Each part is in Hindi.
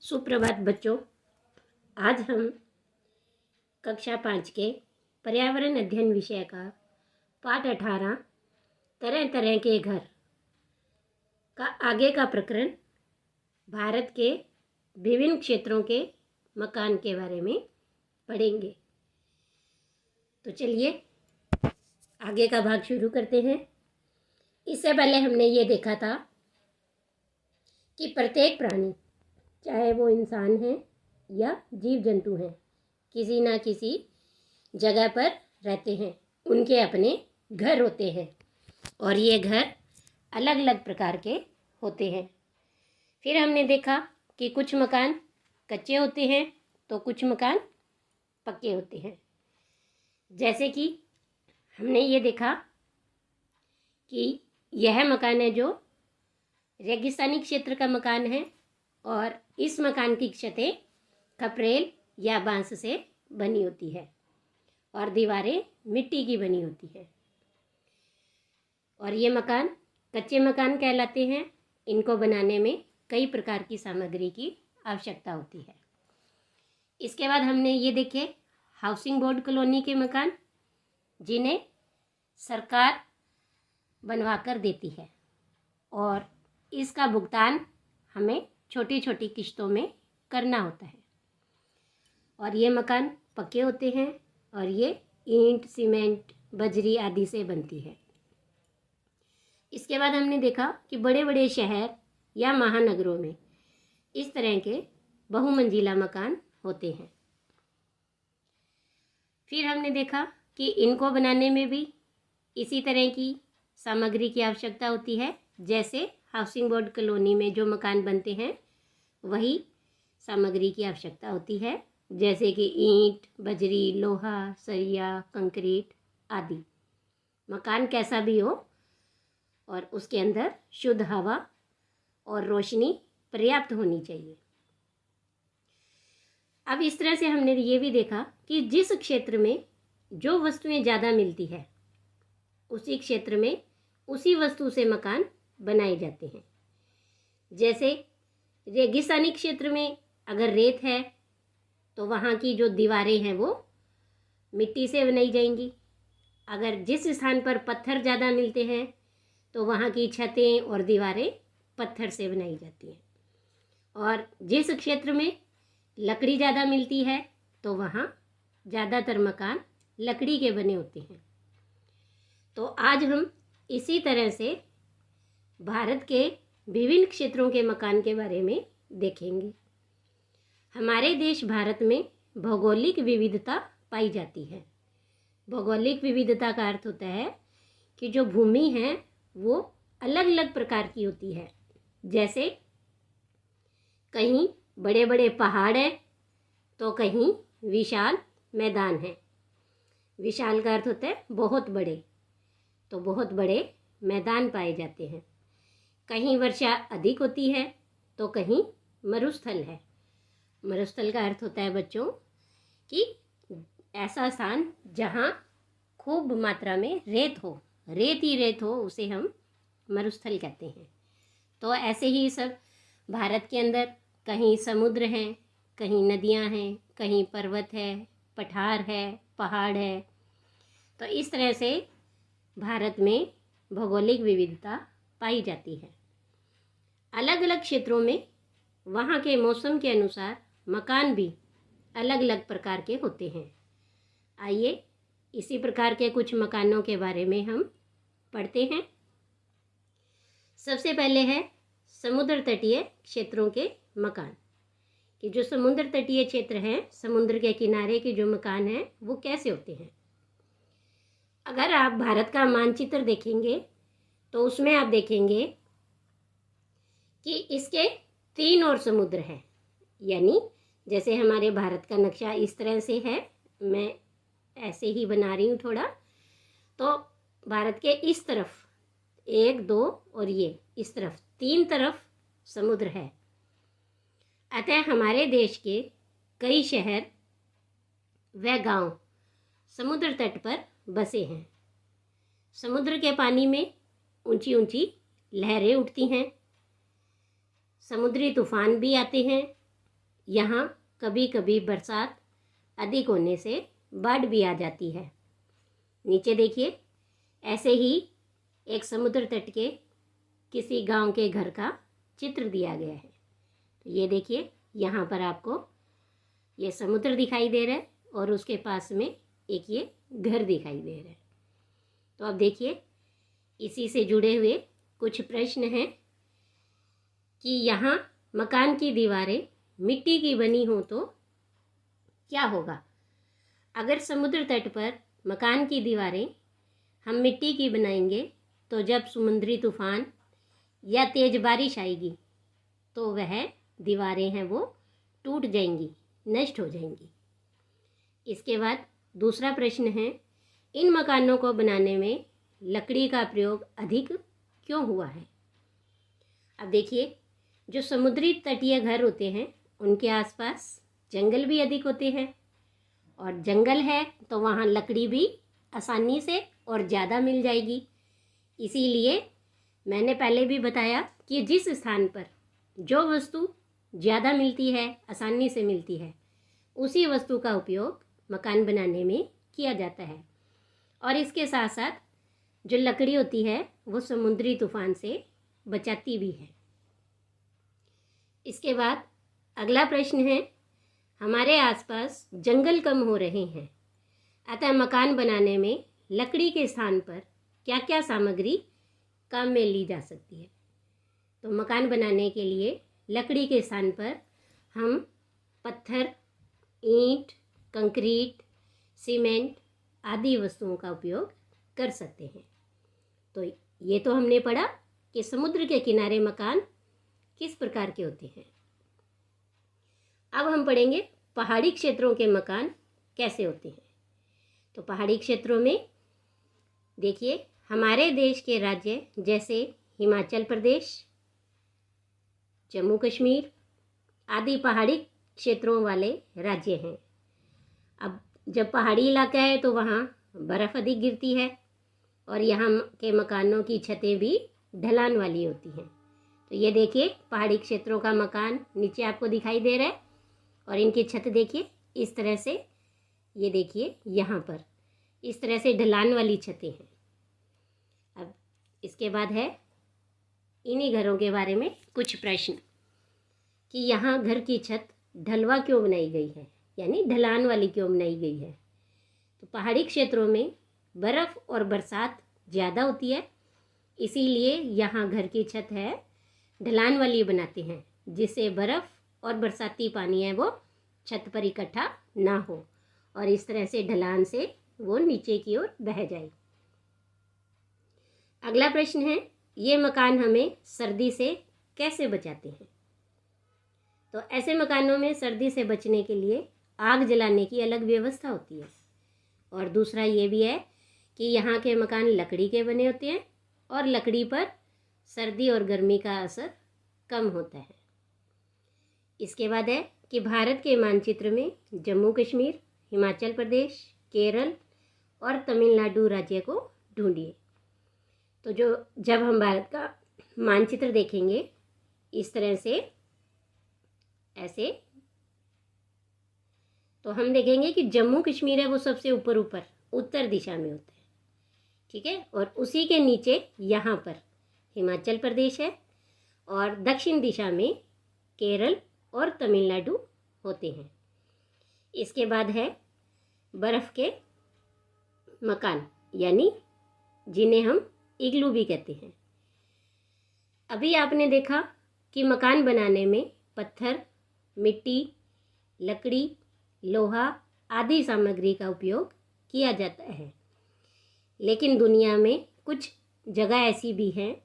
सुप्रभात बच्चों। आज हम कक्षा 5 के पर्यावरण अध्ययन विषय का पाठ 18 तरह तरह के घर का आगे का प्रकरण भारत के विभिन्न क्षेत्रों के मकान के बारे में पढ़ेंगे। तो चलिए आगे का भाग शुरू करते हैं। इससे पहले हमने ये देखा था कि प्रत्येक प्राणी, चाहे वो इंसान है या जीव जंतु हैं, किसी ना किसी जगह पर रहते हैं। उनके अपने घर होते हैं और ये घर अलग अलग प्रकार के होते हैं। फिर हमने देखा कि कुछ मकान कच्चे होते हैं तो कुछ मकान पक्के होते हैं। जैसे कि हमने ये देखा कि यह मकान है जो रेगिस्तानी क्षेत्र का मकान है और इस मकान की छतें खपरेल या बांस से बनी होती है और दीवारें मिट्टी की बनी होती है। और ये मकान कच्चे मकान कहलाते हैं। इनको बनाने में कई प्रकार की सामग्री की आवश्यकता होती है। इसके बाद हमने ये देखे हाउसिंग बोर्ड कॉलोनी के मकान, जिन्हें सरकार बनवा कर देती है और इसका भुगतान हमें छोटी छोटी किश्तों में करना होता है। और ये मकान पक्के होते हैं और ये ईंट, सीमेंट, बजरी आदि से बनती है। इसके बाद हमने देखा कि बड़े बड़े शहर या महानगरों में इस तरह के बहुमंजिला मकान होते हैं। फिर हमने देखा कि इनको बनाने में भी इसी तरह की सामग्री की आवश्यकता होती है। जैसे हाउसिंग बोर्ड कॉलोनी में जो मकान बनते हैं वही सामग्री की आवश्यकता होती है, जैसे कि ईंट, बजरी, लोहा, सरिया, कंक्रीट आदि। मकान कैसा भी हो और उसके अंदर शुद्ध हवा और रोशनी पर्याप्त होनी चाहिए। अब इस तरह से हमने ये भी देखा कि जिस क्षेत्र में जो वस्तुएं ज़्यादा मिलती है उसी क्षेत्र में उसी वस्तु से मकान बनाए जाते हैं। जैसे रेगिस्तानी क्षेत्र में अगर रेत है तो वहाँ की जो दीवारें हैं वो मिट्टी से बनाई जाएंगी। अगर जिस स्थान पर पत्थर ज़्यादा मिलते हैं तो वहाँ की छतें और दीवारें पत्थर से बनाई जाती हैं। और जिस क्षेत्र में लकड़ी ज़्यादा मिलती है तो वहाँ ज़्यादातर मकान लकड़ी के बने होते हैं। तो आज हम इसी तरह से भारत के विभिन्न क्षेत्रों के मकान के बारे में देखेंगे। हमारे देश भारत में भौगोलिक विविधता पाई जाती है। भौगोलिक विविधता का अर्थ होता है कि जो भूमि है वो अलग अलग प्रकार की होती है। जैसे कहीं बड़े बड़े पहाड़ हैं तो कहीं विशाल मैदान है। विशाल का अर्थ होता है बहुत बड़े, तो बहुत बड़े मैदान पाए जाते हैं। कहीं वर्षा अधिक होती है तो कहीं मरुस्थल है। मरुस्थल का अर्थ होता है बच्चों कि ऐसा स्थान जहाँ खूब मात्रा में रेत हो, रेत ही रेत हो, उसे हम मरुस्थल कहते हैं। तो ऐसे ही सब भारत के अंदर कहीं समुद्र हैं, कहीं नदियाँ हैं, कहीं पर्वत है, पठार है, पहाड़ है। तो इस तरह से भारत में भौगोलिक विविधता पाई जाती है। अलग अलग क्षेत्रों में वहाँ के मौसम के अनुसार मकान भी अलग अलग प्रकार के होते हैं। आइए इसी प्रकार के कुछ मकानों के बारे में हम पढ़ते हैं। सबसे पहले है समुद्र तटीय क्षेत्रों के मकान। कि जो समुद्र तटीय क्षेत्र हैं, समुद्र के किनारे के जो मकान हैं वो कैसे होते हैं। अगर आप भारत का मानचित्र देखेंगे तो उसमें आप देखेंगे कि इसके 3 और समुद्र हैं। यानी जैसे हमारे भारत का नक्शा इस तरह से है, मैं ऐसे ही बना रही हूँ थोड़ा। तो भारत के इस तरफ 1, 2 और ये इस तरफ 3 तरफ समुद्र है। अतः हमारे देश के कई शहर व गांव समुद्र तट पर बसे हैं। समुद्र के पानी में ऊंची ऊंची लहरें उठती हैं, समुद्री तूफान भी आते हैं यहाँ कभी कभी बरसात अधिक होने से बाढ़ भी आ जाती है। नीचे देखिए, ऐसे ही एक समुद्र तट के किसी गांव के घर का चित्र दिया गया है। तो ये देखिए, यहाँ पर आपको ये समुद्र दिखाई दे रहा है और उसके पास में एक ये घर दिखाई दे रहा है। तो अब देखिए, इसी से जुड़े हुए कुछ प्रश्न हैं कि यहाँ मकान की दीवारें मिट्टी की बनी हो तो क्या होगा। अगर समुद्र तट पर मकान की दीवारें हम मिट्टी की बनाएंगे तो जब समुद्री तूफान या तेज बारिश आएगी तो वह दीवारें हैं वो टूट जाएंगी, नष्ट हो जाएंगी। इसके बाद दूसरा प्रश्न है, इन मकानों को बनाने में लकड़ी का प्रयोग अधिक क्यों हुआ है। अब देखिए, जो समुद्री तटीय घर होते हैं उनके आसपास जंगल भी अधिक होते हैं, और जंगल है तो वहाँ लकड़ी भी आसानी से और ज़्यादा मिल जाएगी। इसीलिए मैंने पहले भी बताया कि जिस स्थान पर जो वस्तु ज़्यादा मिलती है, आसानी से मिलती है, उसी वस्तु का उपयोग मकान बनाने में किया जाता है। और इसके साथ साथ जो लकड़ी होती है वो समुद्री तूफान से बचाती भी है। इसके बाद अगला प्रश्न है, हमारे आसपास जंगल कम हो रहे हैं, अतः मकान बनाने में लकड़ी के स्थान पर क्या क्या सामग्री काम में ली जा सकती है। तो मकान बनाने के लिए लकड़ी के स्थान पर हम पत्थर, ईंट, कंक्रीट, सीमेंट आदि वस्तुओं का उपयोग कर सकते हैं। तो ये तो हमने पढ़ा कि समुद्र के किनारे मकान किस प्रकार के होते हैं। अब हम पढ़ेंगे पहाड़ी क्षेत्रों के मकान कैसे होते हैं। तो पहाड़ी क्षेत्रों में देखिए, हमारे देश के राज्य जैसे हिमाचल प्रदेश, जम्मू कश्मीर आदि पहाड़ी क्षेत्रों वाले राज्य हैं। अब जब पहाड़ी इलाका है तो वहाँ बर्फ़ अधिक गिरती है और यहाँ के मकानों की छतें भी ढलान वाली होती हैं। तो ये देखिए, पहाड़ी क्षेत्रों का मकान नीचे आपको दिखाई दे रहा है और इनकी छत देखिए इस तरह से, ये देखिए यहाँ पर इस तरह से ढलान वाली छतें हैं। अब इसके बाद है इन्हीं घरों के बारे में कुछ प्रश्न कि यहाँ घर की छत ढलवा क्यों बनाई गई है, यानी ढलान वाली क्यों बनाई गई है। तो पहाड़ी क्षेत्रों में बर्फ़ और बरसात ज़्यादा होती है, इसीलिए यहाँ घर की छत है ढलान वाली बनाते हैं, जिससे बर्फ़ और बरसाती पानी है वो छत पर इकट्ठा ना हो और इस तरह से ढलान से वो नीचे की ओर बह जाए। अगला प्रश्न है, ये मकान हमें सर्दी से कैसे बचाते हैं। तो ऐसे मकानों में सर्दी से बचने के लिए आग जलाने की अलग व्यवस्था होती है। और दूसरा ये भी है कि यहाँ के मकान लकड़ी के बने होते हैं और लकड़ी पर सर्दी और गर्मी का असर कम होता है। इसके बाद है कि भारत के मानचित्र में जम्मू कश्मीर, हिमाचल प्रदेश, केरल और तमिलनाडु राज्य को ढूंढिए। तो जब हम भारत का मानचित्र देखेंगे इस तरह से ऐसे, तो हम देखेंगे कि जम्मू कश्मीर है वो सबसे ऊपर उत्तर दिशा में होता है, ठीक है। और उसी के नीचे यहाँ पर हिमाचल प्रदेश है और दक्षिण दिशा में केरल और तमिलनाडु होते हैं। इसके बाद है बर्फ़ के मकान, यानी जिन्हें हम इग्लू भी कहते हैं। अभी आपने देखा कि मकान बनाने में पत्थर, मिट्टी, लकड़ी, लोहा आदि सामग्री का उपयोग किया जाता है, लेकिन दुनिया में कुछ जगह ऐसी भी हैं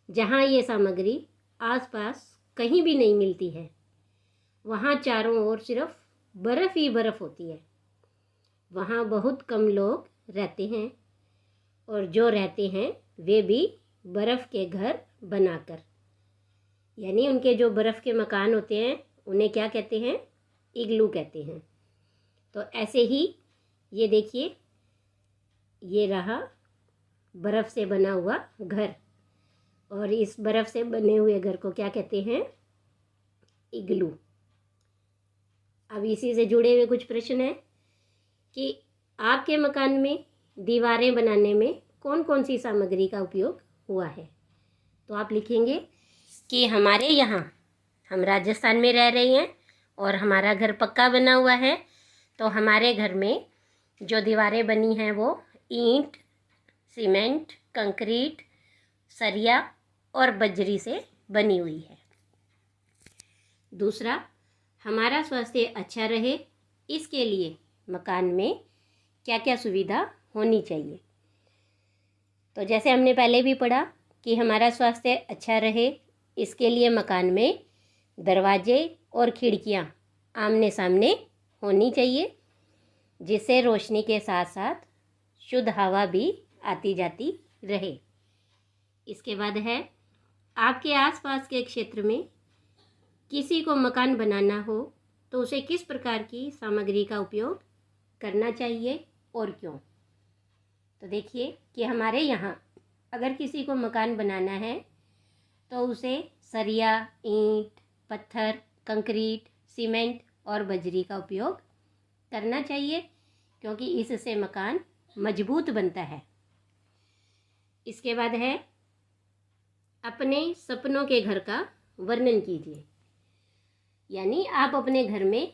जहाँ ये सामग्री आसपास कहीं भी नहीं मिलती है। वहाँ चारों ओर सिर्फ बर्फ़ ही बर्फ़ होती है। वहाँ बहुत कम लोग रहते हैं और जो रहते हैं वे भी बर्फ़ के घर बनाकर, यानी उनके जो बर्फ़ के मकान होते हैं उन्हें क्या कहते हैं, इग्लू कहते हैं। तो ऐसे ही ये देखिए, ये रहा बर्फ़ से बना हुआ घर और इस बर्फ़ से बने हुए घर को क्या कहते हैं, इग्लू। अब इसी से जुड़े हुए कुछ प्रश्न हैं कि आपके मकान में दीवारें बनाने में कौन कौन सी सामग्री का उपयोग हुआ है। तो आप लिखेंगे कि हमारे यहाँ, हम राजस्थान में रह रहे हैं और हमारा घर पक्का बना हुआ है, तो हमारे घर में जो दीवारें बनी हैं वो ईंट, सीमेंट, कंक्रीट, सरिया और बजरी से बनी हुई है। दूसरा, हमारा स्वास्थ्य अच्छा रहे इसके लिए मकान में क्या क्या सुविधा होनी चाहिए। तो जैसे हमने पहले भी पढ़ा कि हमारा स्वास्थ्य अच्छा रहे इसके लिए मकान में दरवाजे और खिड़कियां आमने सामने होनी चाहिए, जिससे रोशनी के साथ साथ शुद्ध हवा भी आती जाती रहे। इसके बाद है, आपके आसपास के क्षेत्र में किसी को मकान बनाना हो तो उसे किस प्रकार की सामग्री का उपयोग करना चाहिए और क्यों। तो देखिए कि हमारे यहाँ अगर किसी को मकान बनाना है तो उसे सरिया, ईंट, पत्थर, कंक्रीट, सीमेंट और बजरी का उपयोग करना चाहिए, क्योंकि इससे मकान मजबूत बनता है। इसके बाद है, अपने सपनों के घर का वर्णन कीजिए। यानी आप अपने घर में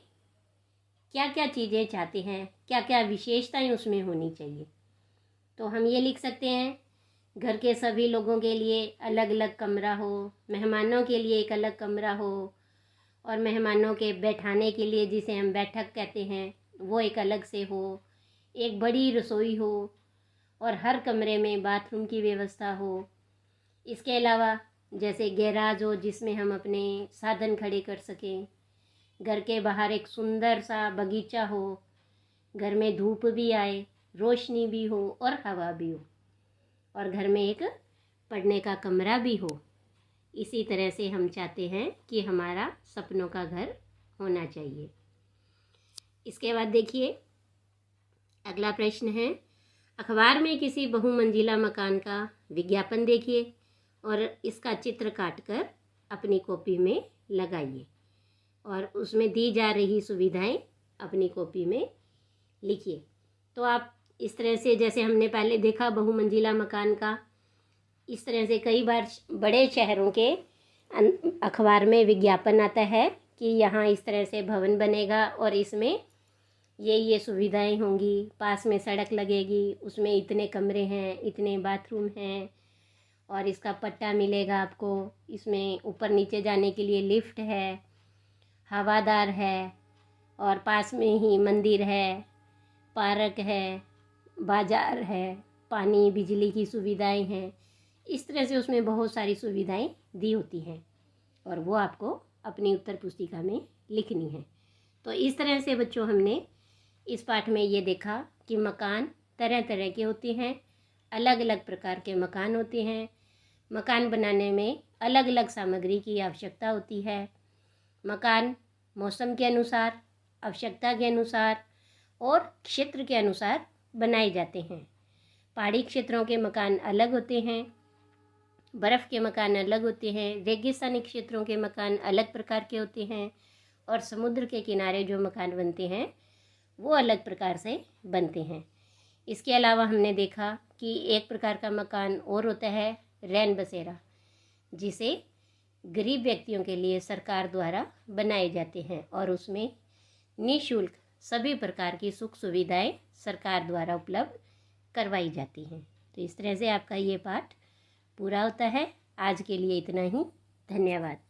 क्या क्या चीज़ें चाहते हैं, क्या क्या विशेषताएं उसमें होनी चाहिए। तो हम ये लिख सकते हैं, घर के सभी लोगों के लिए अलग अलग कमरा हो, मेहमानों के लिए एक अलग कमरा हो, और मेहमानों के बैठाने के लिए, जिसे हम बैठक कहते हैं, वो एक अलग से हो, एक बड़ी रसोई हो और हर कमरे में बाथरूम की व्यवस्था हो। इसके अलावा जैसे गैराज हो जिसमें हम अपने साधन खड़े कर सकें, घर के बाहर एक सुंदर सा बगीचा हो, घर में धूप भी आए, रोशनी भी हो और हवा भी हो, और घर में एक पढ़ने का कमरा भी हो। इसी तरह से हम चाहते हैं कि हमारा सपनों का घर होना चाहिए। इसके बाद देखिए, अगला प्रश्न है, अखबार में किसी बहुमंजिला मकान का विज्ञापन देखिए और इसका चित्र काटकर अपनी कॉपी में लगाइए और उसमें दी जा रही सुविधाएं अपनी कॉपी में लिखिए। तो आप इस तरह से, जैसे हमने पहले देखा बहुमंजिला मकान का, इस तरह से कई बार बड़े शहरों के अखबार में विज्ञापन आता है कि यहाँ इस तरह से भवन बनेगा और इसमें ये सुविधाएं होंगी, पास में सड़क लगेगी, उसमें इतने कमरे हैं, इतने बाथरूम हैं और इसका पट्टा मिलेगा आपको, इसमें ऊपर नीचे जाने के लिए लिफ्ट है, हवादार है और पास में ही मंदिर है, पार्क है, बाजार है, पानी बिजली की सुविधाएं हैं। इस तरह से उसमें बहुत सारी सुविधाएं दी होती हैं और वो आपको अपनी उत्तर पुस्तिका में लिखनी है। तो इस तरह से बच्चों, हमने इस पाठ में ये देखा कि मकान तरह तरह के होते हैं, अलग अलग प्रकार के मकान होते हैं। मकान बनाने में अलग अलग सामग्री की आवश्यकता होती है। मकान मौसम के अनुसार, आवश्यकता के अनुसार और क्षेत्र के अनुसार बनाए जाते हैं। पहाड़ी क्षेत्रों के मकान अलग होते हैं, बर्फ़ के मकान अलग होते हैं, रेगिस्तानी क्षेत्रों के मकान अलग प्रकार के होते हैं और समुद्र के किनारे जो मकान बनते हैं वो अलग प्रकार से बनते हैं। इसके अलावा हमने देखा कि एक प्रकार का मकान और होता है रैन बसेरा, जिसे गरीब व्यक्तियों के लिए सरकार द्वारा बनाए जाते हैं और उसमें निःशुल्क सभी प्रकार की सुख सुविधाएं सरकार द्वारा उपलब्ध करवाई जाती हैं। तो इस तरह से आपका ये पाठ पूरा होता है। आज के लिए इतना ही। धन्यवाद।